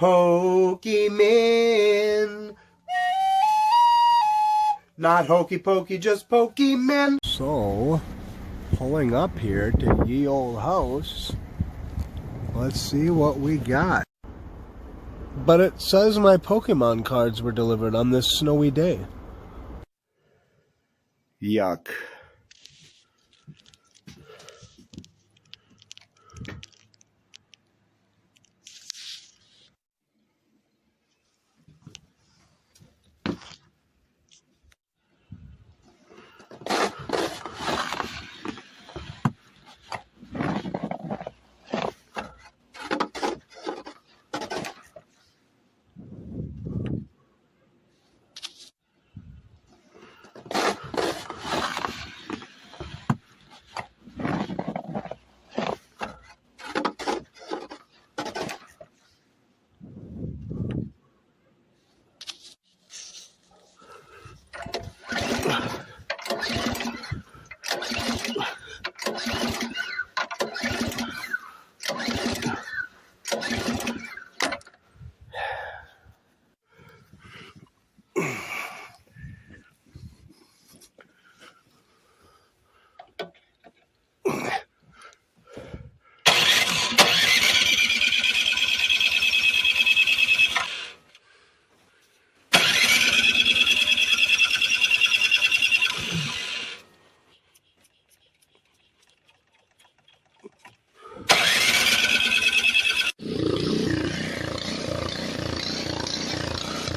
Pokemon. Not hokey pokey, just Pokemon. So, pulling up here to ye old house. Let's see what we got. But it says my Pokemon cards were delivered on this snowy day. Yuck.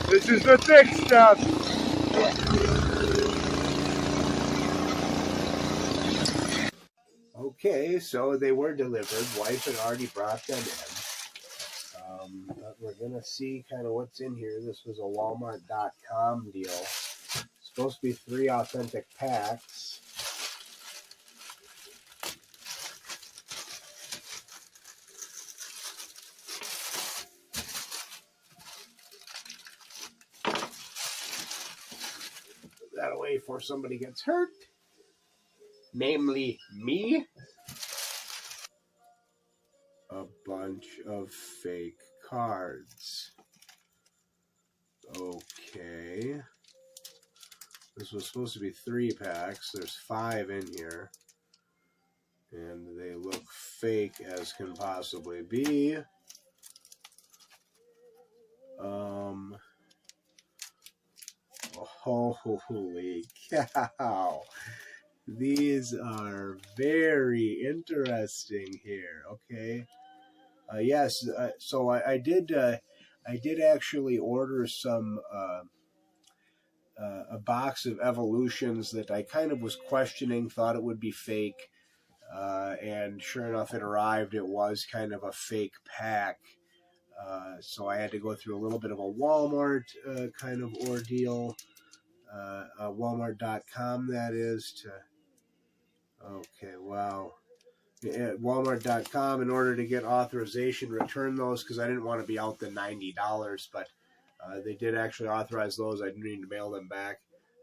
This is the thick stuff. Okay, so they were delivered. Wife had already brought them in. But we're going to see kind of what's in here. This was a Walmart.com deal. It's supposed to be 3 authentic packs. That away before somebody gets hurt, namely me. A bunch of fake cards. Okay. This was supposed to be 3 packs. There's 5 in here. And they look fake as can possibly be. Holy cow. These are very interesting here, okay? Yes, so I did actually order some a box of evolutions that I kind of was questioning, thought it would be fake, and sure enough it arrived. It was kind of a fake pack. So I had to go through a little bit of a Walmart kind of ordeal. Walmart.com, that is. Okay, wow. At Walmart.com, in order to get authorization, return those, because I didn't want to be out the $90, but they did actually authorize those. I didn't need to mail them back.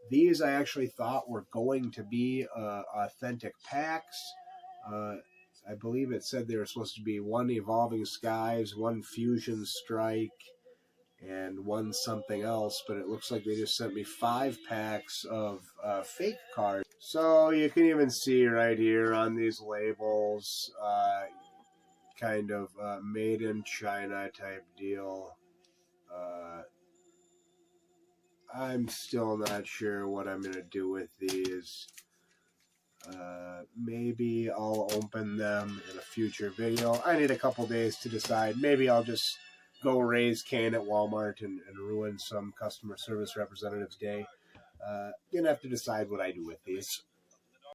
These I actually thought were going to be authentic packs. I believe it said they were supposed to be 1 Evolving Skies, 1 Fusion Strike, and 1 something else, but it looks like they just sent me 5 packs of fake cards. So you can even see right here on these labels, kind of made in China type deal. I'm still not sure what I'm going to do with these. Maybe I'll open them in a future video. I need a couple days to decide. Maybe I'll just go raise Cain at Walmart and ruin some customer service representative's day. Gonna have to decide what I do with these.